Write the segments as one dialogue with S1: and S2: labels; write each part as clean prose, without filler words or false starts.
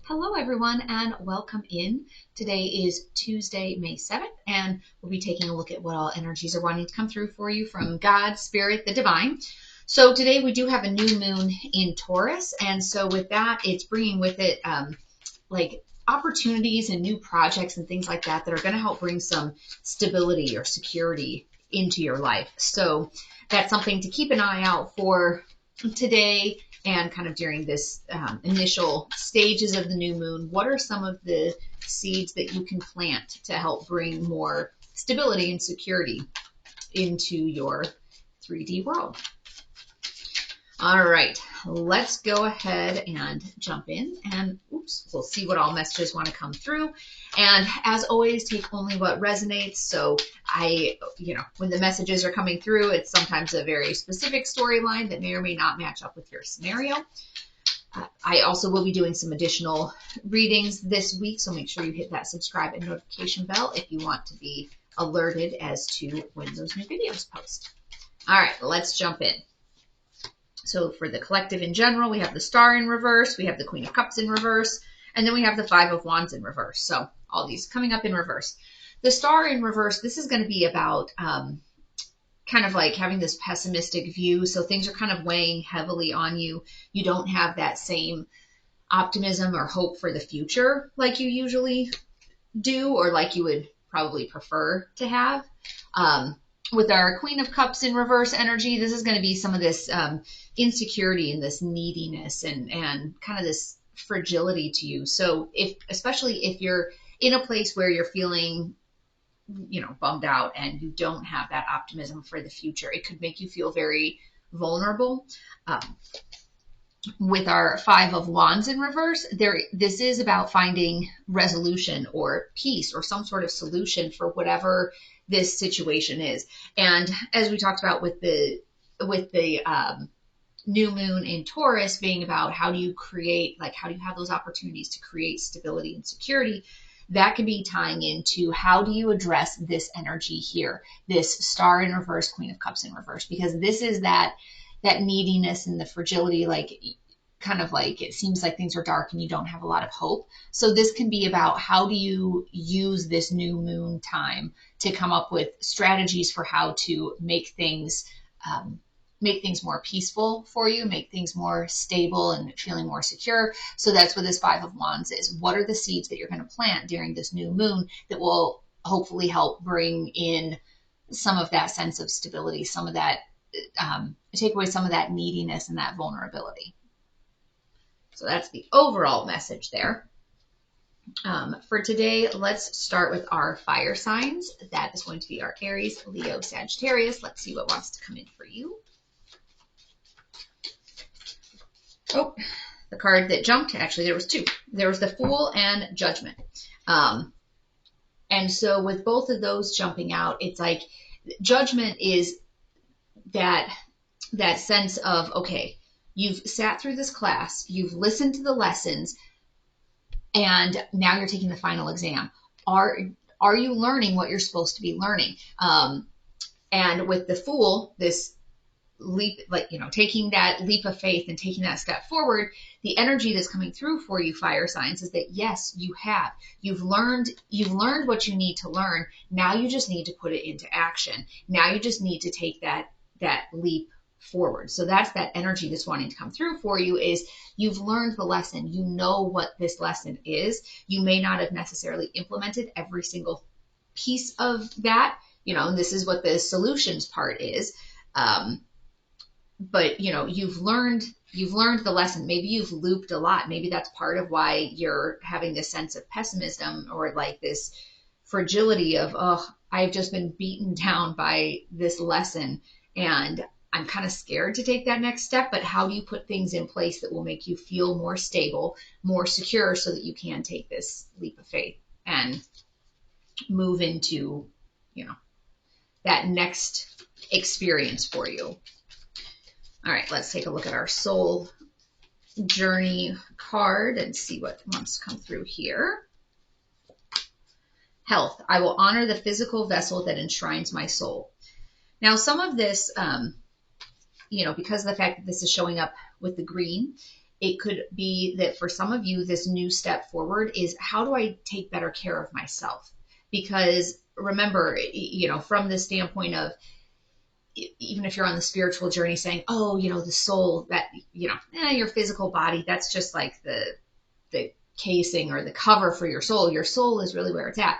S1: Hello everyone and welcome in. Today is Tuesday, May 7th, and we'll be taking a look at what all energies are wanting to come through for you from God, Spirit, the Divine. So today we do have a new moon in Taurus, and so with that, it's bringing with it like opportunities and new projects and things like that that are going to help bring some stability or security into your life. So that's something to keep an eye out for today and kind of during this initial stages of the new moon. What are some of the seeds that you can plant to help bring more stability and security into your 3D world? All right, let's go ahead and jump in and we'll see what all messages want to come through. And as always, take only what resonates. So when the messages are coming through, it's sometimes a very specific storyline that may or may not match up with your scenario. I also will be doing some additional readings this week, so make sure you hit that subscribe and notification bell if you want to be alerted as to when those new videos post. All right, let's jump in. So for the collective in general, we have the Star in reverse, we have the Queen of Cups in reverse, and then we have the Five of Wands in reverse. So all these coming up in reverse. The Star in reverse, this is going to be about kind of like having this pessimistic view. So things are kind of weighing heavily on you. You don't have that same optimism or hope for the future like you usually do, or like you would probably prefer to have. With our Queen of Cups in reverse energy, this is going to be some of this insecurity and this neediness and kind of this fragility to you. So especially if you're in a place where you're feeling, bummed out and you don't have that optimism for the future, it could make you feel very vulnerable. With our Five of Wands in reverse, this is about finding resolution or peace or some sort of solution for whatever this situation is. And as we talked about with the new moon in Taurus being about how do you have those opportunities to create stability and security, that can be tying into how do you address this energy here, this Star in reverse, Queen of Cups in reverse, because this is that neediness and the fragility, kind of like it seems like things are dark and you don't have a lot of hope. So this can be about how do you use this new moon time to come up with strategies for how to make things more peaceful for you, make things more stable and feeling more secure. So that's what this Five of Wands is. What are the seeds that you're going to plant during this new moon that will hopefully help bring in some of that sense of stability, some of that, take away some of that neediness and that vulnerability. So that's the overall message there. For today, let's start with our fire signs. That is going to be our Aries, Leo, Sagittarius. Let's see what wants to come in for you. Oh, the card that jumped, actually there was two. There was the Fool and Judgment. And so with both of those jumping out, it's like Judgment is that sense of, okay, you've sat through this class, you've listened to the lessons, and now you're taking the final exam. Are you learning what you're supposed to be learning? And with the Fool, this leap, taking that leap of faith and taking that step forward, the energy that's coming through for you fire signs is that yes, you have. You've learned what you need to learn. Now you just need to put it into action. Now you just need to take that leap forward. So that's that energy that's wanting to come through for you is you've learned the lesson. You know what this lesson is. You may not have necessarily implemented every single piece of that, and this is what the solutions part is. But you've learned the lesson. Maybe you've looped a lot. Maybe that's part of why you're having this sense of pessimism or like this fragility of, oh, I've just been beaten down by this lesson and I'm kind of scared to take that next step. But how do you put things in place that will make you feel more stable, more secure, so that you can take this leap of faith and move into, that next experience for you? All right, let's take a look at our soul journey card and see what wants to come through here. Health. I will honor the physical vessel that enshrines my soul. Now, some of this, because of the fact that this is showing up with the green, It could be that for some of you, this new step forward is, how do I take better care of myself? Because remember, from the standpoint of, even if you're on the spiritual journey saying, oh, the soul, that, your physical body, that's just like the casing or the cover for your soul. Your soul is really where it's at.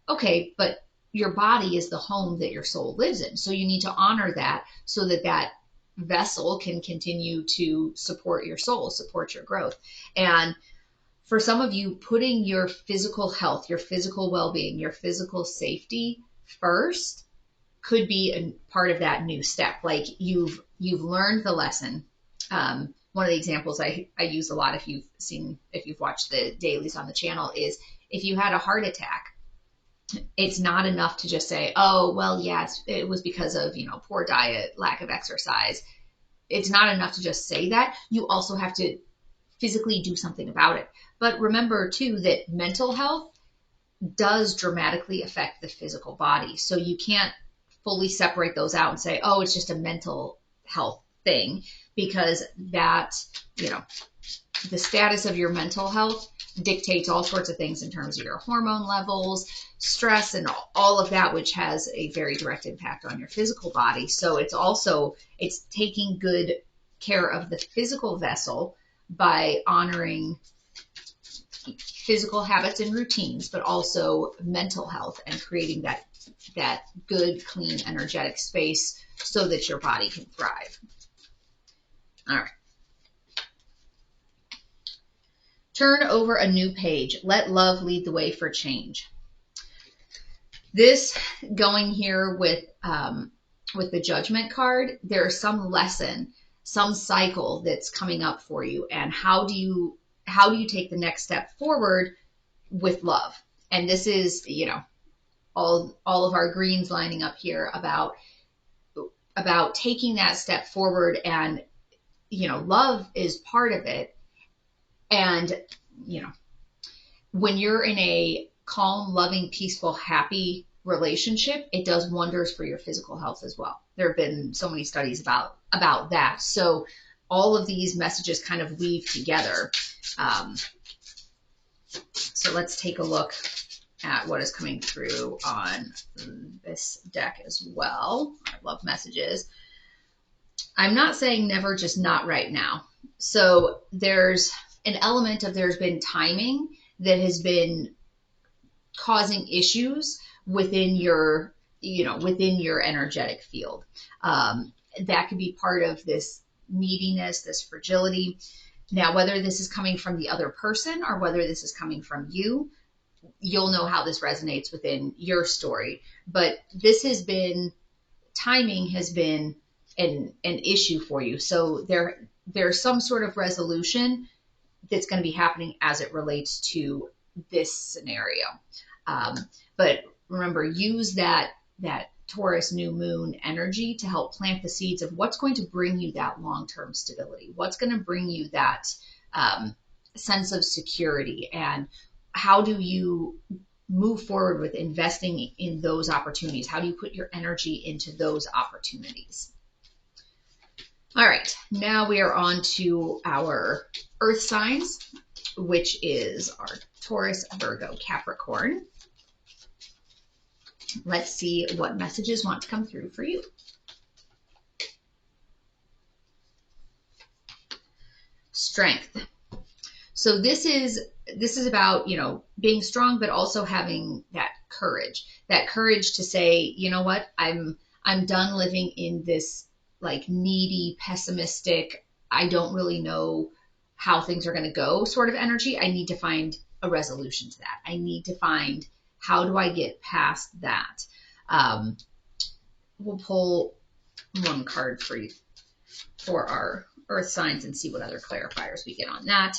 S1: Okay, but your body is the home that your soul lives in. So you need to honor that so that that vessel can continue to support your soul, support your growth. And for some of you, putting your physical health, your physical well-being, your physical safety first could be a part of that new step. Like you've learned the lesson. One of the examples I use a lot, if you've watched the dailies on the channel, is if you had a heart attack, it's not enough to just say, oh, well, yeah, it was because of, poor diet, lack of exercise. It's not enough to just say that. You also have to physically do something about it. But remember too, that mental health does dramatically affect the physical body. So you can't fully separate those out and say, oh, it's just a mental health thing, because that, the status of your mental health dictates all sorts of things in terms of your hormone levels, stress, and all of that, which has a very direct impact on your physical body. So it's taking good care of the physical vessel by honoring physical habits and routines, but also mental health and creating that good, clean, energetic space so that your body can thrive. All right. Turn over a new page. Let love lead the way for change. This going here with the Judgment card, there's some lesson, some cycle that's coming up for you, and how do you take the next step forward with love? And this is, all of our greens lining up here about taking that step forward, and love is part of it. And, when you're in a calm, loving, peaceful, happy relationship, it does wonders for your physical health as well. There have been so many studies about that. So all of these messages kind of weave together. So let's take a look at what is coming through on this deck as well. I love messages. I'm not saying never, just not right now. So there's an element of, there's been timing that has been causing issues within your energetic field. That could be part of this neediness, this fragility. Now, whether this is coming from the other person or whether this is coming from you, you'll know how this resonates within your story. But timing has been an issue for you. So there's some sort of resolution that's going to be happening as it relates to this scenario. But remember, use that Taurus New Moon energy to help plant the seeds of what's going to bring you that long-term stability, what's going to bring you that sense of security, and how do you move forward with investing in those opportunities? How do you put your energy into those opportunities? All right, now we are on to our earth signs, which is our Taurus, Virgo, Capricorn. Let's see what messages want to come through for you. Strength. So this is about, being strong, but also having that courage to say, you know what, I'm done living in this like needy, pessimistic, I don't really know how things are going to go sort of energy. I need to find a resolution to that. I need to find, how do I get past that? We'll pull one card for you for our earth signs and see what other clarifiers we get on that.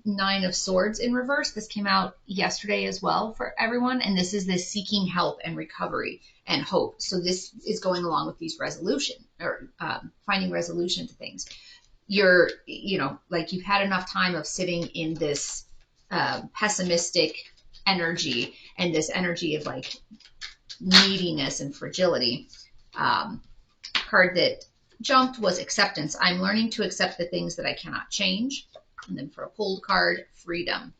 S1: 9 of Swords in reverse. This came out yesterday as well for everyone. And this is this seeking help and recovery and hope. So this is going along with these resolution or finding resolution to things. You're, like you've had enough time of sitting in this pessimistic energy and this energy of like neediness and fragility. Card that jumped was acceptance. I'm learning to accept the things that I cannot change. And then for a pulled card, freedom.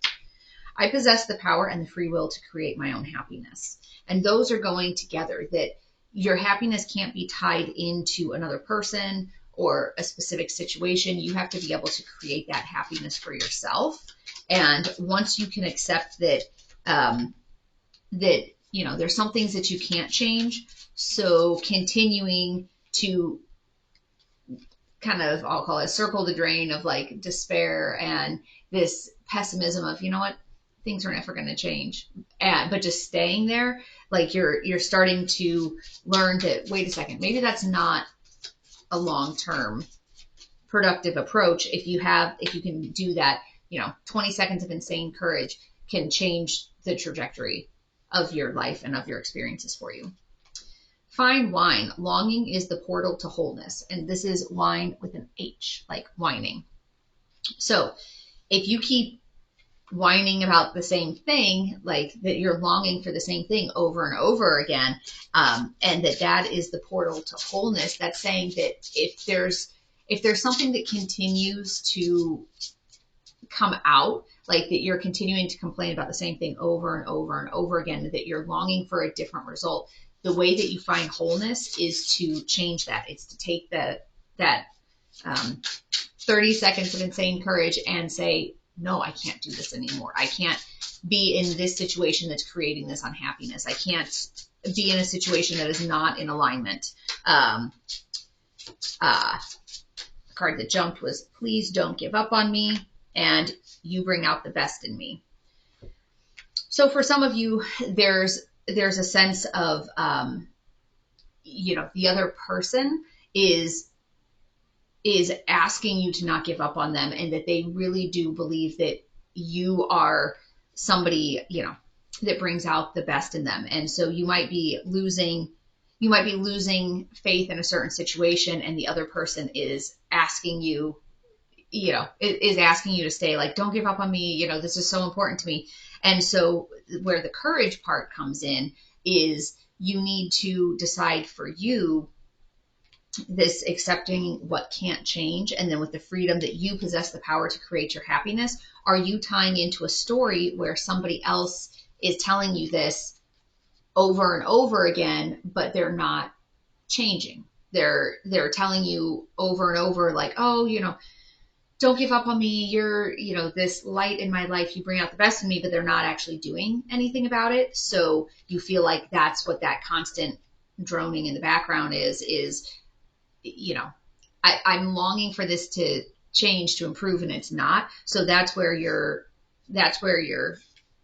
S1: I possess the power and the free will to create my own happiness. And those are going together, that your happiness can't be tied into another person or a specific situation. You have to be able to create that happiness for yourself. And once you can accept that, there's some things that you can't change. So continuing to kind of, I'll call it circle the drain of like despair and this pessimism of, you know what, things are never going to change. But just staying there, like you're starting to learn that, wait a second, maybe that's not a long-term productive approach. If you can do that, 20 seconds of insane courage can change the trajectory of your life and of your experiences for you. Find wine. Longing is the portal to wholeness. And this is wine with an H, like whining. So if you keep whining about the same thing, like that you're longing for the same thing over and over again, and that is the portal to wholeness, that's saying that if there's something that continues to come out, like that you're continuing to complain about the same thing over and over and over again, that you're longing for a different result, the way that you find wholeness is to change that. It's to take that 30 seconds of insane courage and say, no, I can't do this anymore. I can't be in this situation that's creating this unhappiness. I can't be in a situation that is not in alignment. The card that jumped was, please don't give up on me, and you bring out the best in me. So for some of you, there's a sense of, the other person is asking you to not give up on them, and that they really do believe that you are somebody, that brings out the best in them. And so you might be losing faith in a certain situation, and the other person is asking you, is asking you to stay, like, don't give up on me. This is so important to me. And so where the courage part comes in is you need to decide for you this accepting what can't change. And then with the freedom that you possess the power to create your happiness, are you tying into a story where somebody else is telling you this over and over again, but they're not changing? They're telling you over and over, like, oh, don't give up on me. You're, this light in my life. You bring out the best in me, but they're not actually doing anything about it. So you feel like that's what that constant droning in the background is, I'm longing for this to change, to improve, and it's not. So that's where your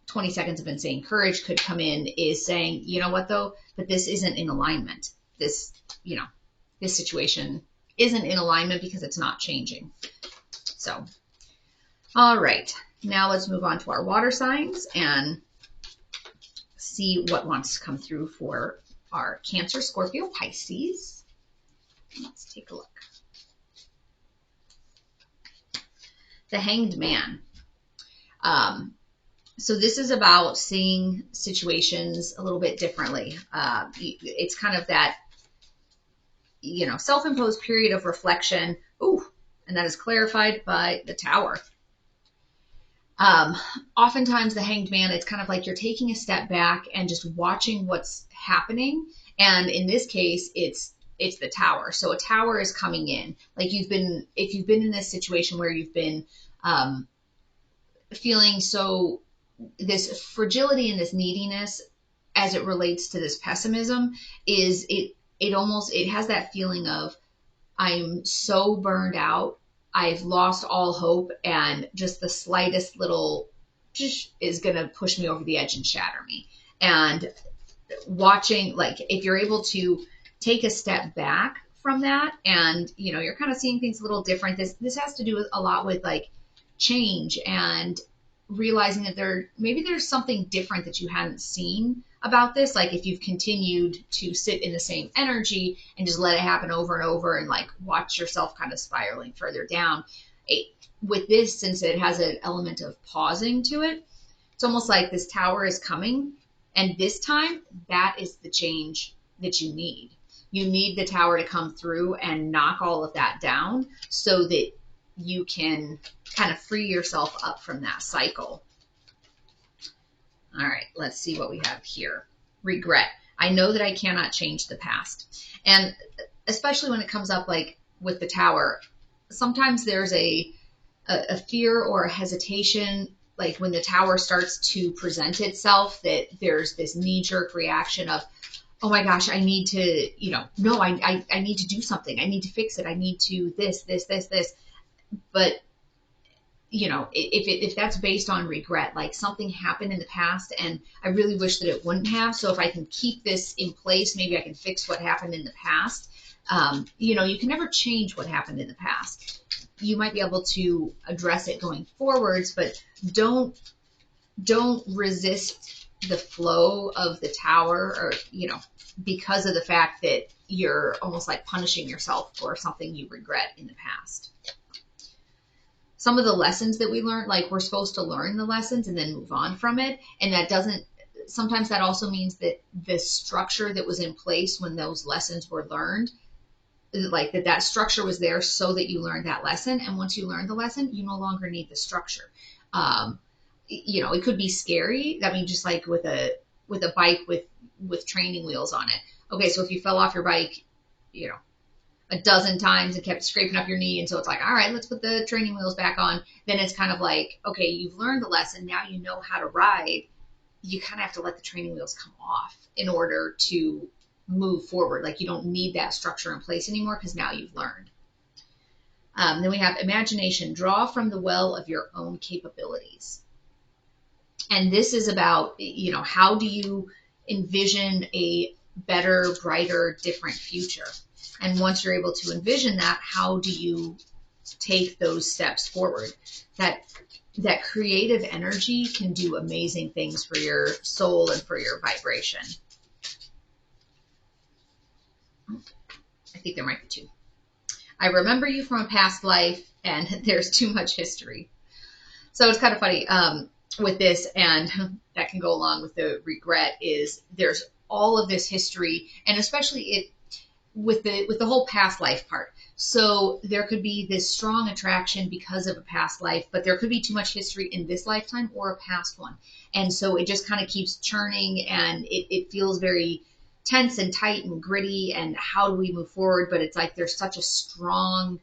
S1: 20 seconds of insane courage could come in, is saying, you know what though, but this isn't in alignment. This situation isn't in alignment because it's not changing. So, all right, now let's move on to our water signs and see what wants to come through for our Cancer, Scorpio, Pisces. Let's take a look. The Hanged Man. So this is about seeing situations a little bit differently. It's kind of that, self-imposed period of reflection. Ooh, and that is clarified by the Tower. Oftentimes the Hanged Man, it's kind of like you're taking a step back and just watching what's happening. And in this case, it's the Tower. So a Tower is coming in. Like if you've been in this situation where you've been feeling so this fragility and this neediness as it relates to this pessimism, is it has that feeling of, I'm so burned out, I've lost all hope, and just the slightest little is going to push me over the edge and shatter me. And watching, like, if you're able to take a step back from that, and you're kind of seeing things a little different. This has to do a lot with like change and realizing that there's something different that you hadn't seen about this. Like if you've continued to sit in the same energy and just let it happen over and over and like watch yourself kind of spiraling further down. With this, since it has an element of pausing to it, it's almost like this Tower is coming, and this time that is the change that you need. You need the Tower to come through and knock all of that down so that you can kind of free yourself up from that cycle. All right, let's see what we have here. Regret. I know that I cannot change the past. And especially when it comes up like with the Tower, sometimes there's a fear or a hesitation, like when the Tower starts to present itself, that there's this knee-jerk reaction of, oh my gosh, I need to, no, I need to do something. I need to fix it. I need to this. But, if that's based on regret, like something happened in the past and I really wish that it wouldn't have. So if I can keep this in place, maybe I can fix what happened in the past. You can never change what happened in the past. You might be able to address it going forwards, but don't resist the flow of the Tower, or, because of the fact that you're almost like punishing yourself for something you regret in the past. Some of the lessons that we learned, like we're supposed to learn the lessons and then move on from it. And sometimes that also means that the structure that was in place when those lessons were learned, like that structure was there so that you learned that lesson. And once you learn the lesson, you no longer need the structure. It could be scary. I mean, just like with a bike with training wheels on it. Okay, so if you fell off your bike, a dozen times and kept scraping up your knee, and so it's like, all right, let's put the training wheels back on. Then it's kind of like, okay, you've learned the lesson. Now you know how to ride. You kind of have to let the training wheels come off in order to move forward. Like you don't need that structure in place anymore because now you've learned. Then we have imagination. Draw from the well of your own capabilities. And this is about, how do you envision a better, brighter, different future? And once you're able to envision that, how do you take those steps forward? That creative energy can do amazing things for your soul and for your vibration. I think there might be two. I remember you from a past life, and there's too much history. So it's kind of funny with this, and that can go along with the regret, is there's all of this history, and especially with the whole past life part. So there could be this strong attraction because of a past life, but there could be too much history in this lifetime or a past one. And so it just kind of keeps churning, and it feels very tense and tight and gritty, and how do we move forward? But it's like there's such a strong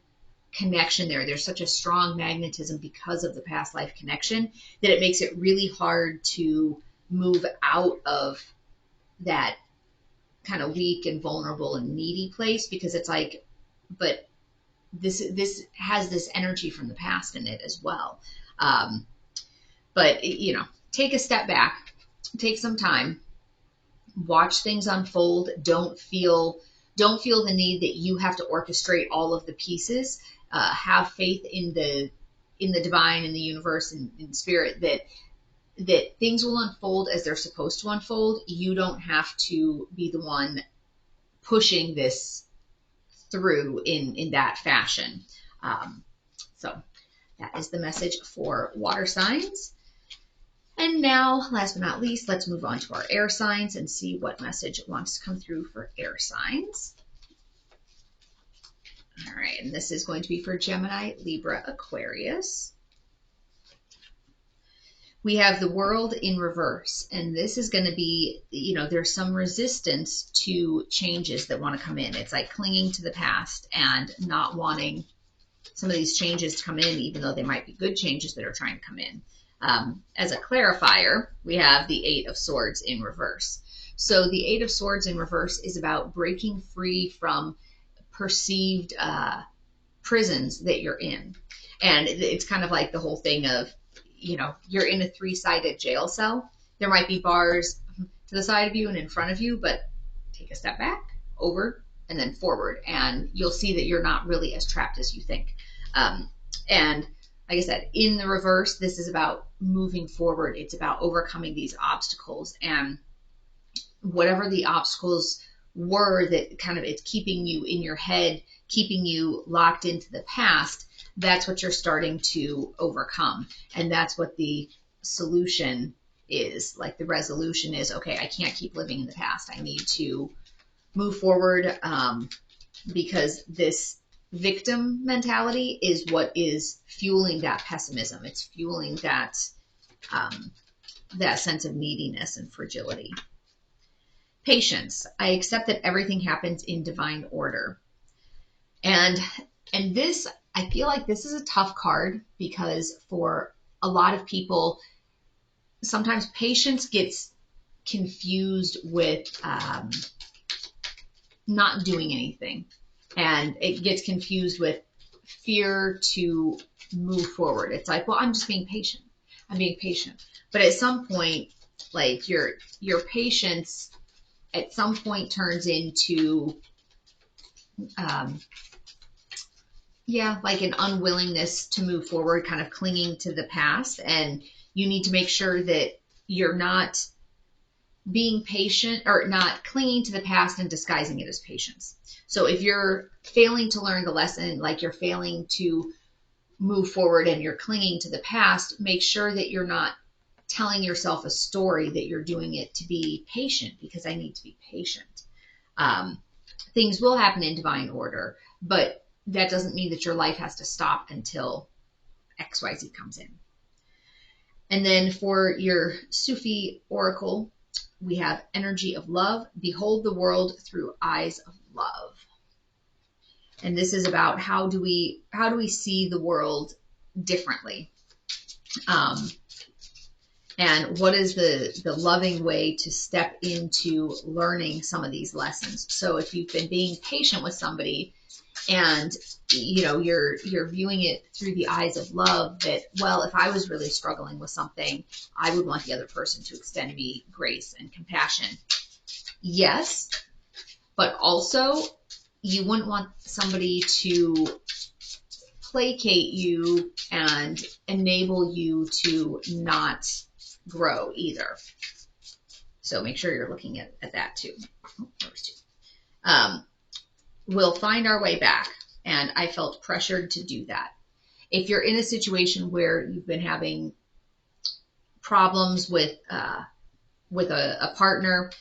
S1: connection there. There's such a strong magnetism because of the past life connection that it makes it really hard to move out of that kind of weak and vulnerable and needy place, because it's like, but this has this energy from the past in it as well. But take a step back, take some time, watch things unfold. Don't feel the need that you have to orchestrate all of the pieces. Have faith in the divine, in the universe, and in spirit, that things will unfold as they're supposed to unfold. You don't have to be the one pushing this through in that fashion. So that is the message for water signs. And now, last but not least, let's move on to our air signs and see what message wants to come through for air signs. All right, and this is going to be for Gemini, Libra, Aquarius. We have the World in reverse, and this is going to be, there's some resistance to changes that want to come in. It's like clinging to the past and not wanting some of these changes to come in, even though they might be good changes that are trying to come in. As a clarifier, we have the Eight of Swords in reverse. So the Eight of Swords in reverse is about breaking free from perceived prisons that you're in. And it's kind of like the whole thing of, you're in a three-sided jail cell. There might be bars to the side of you and in front of you, but take a step back, over, and then forward, and you'll see that you're not really as trapped as you think. And like I said, in the reverse, this is about moving forward. It's about overcoming these obstacles, and whatever the obstacles were that kind of it's keeping you in your head, keeping you locked into the past, that's what you're starting to overcome. And that's what the solution is. Like the resolution is, okay, I can't keep living in the past. I need to move forward, because this victim mentality is what is fueling that pessimism. It's fueling that that sense of neediness and fragility. Patience. I accept that everything happens in divine order. And this, I feel like this is a tough card, because for a lot of people, sometimes patience gets confused with not doing anything. And it gets confused with fear to move forward. It's like, well, I'm just being patient. I'm being patient. But at some point, like your patience at some point turns into, like an unwillingness to move forward, kind of clinging to the past. And you need to make sure that you're not being patient, or not clinging to the past and disguising it as patience. So if you're failing to learn the lesson, like you're failing to move forward and you're clinging to the past, make sure that you're not telling yourself a story that you're doing it to be patient, because I need to be patient. Things will happen in divine order, but that doesn't mean that your life has to stop until XYZ comes in. And then for your Sufi oracle, we have energy of love. Behold the world through eyes of love. And this is about how do we see the world differently? And what is the loving way to step into learning some of these lessons? So if you've been being patient with somebody, and you're viewing it through the eyes of love, that, well, if I was really struggling with something, I would want the other person to extend me grace and compassion. Yes, but also you wouldn't want somebody to placate you and enable you to not grow either. So make sure you're looking at that too. We'll find our way back. And I felt pressured to do that. If you're in a situation where you've been having problems with a partner,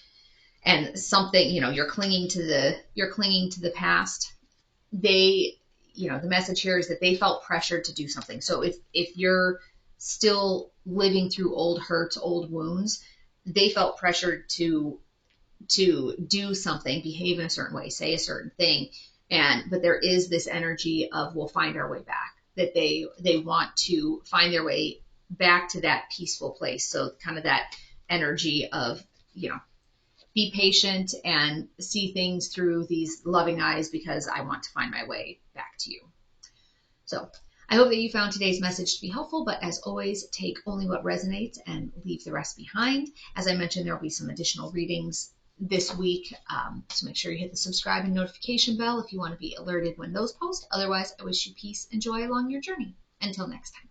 S1: and something, you're clinging to the past, the message here is that they felt pressured to do something. So if you're still living through old hurts, old wounds, they felt pressured to do something, behave in a certain way, say a certain thing. But there is this energy of, we'll find our way back, that they want to find their way back to that peaceful place. So kind of that energy of, be patient and see things through these loving eyes, because I want to find my way back to you. So I hope that you found today's message to be helpful, but as always, take only what resonates and leave the rest behind. As I mentioned, there will be some additional readings this week, so make sure you hit the subscribe and notification bell if you want to be alerted when those post. Otherwise, I wish you peace and joy along your journey. Until next time.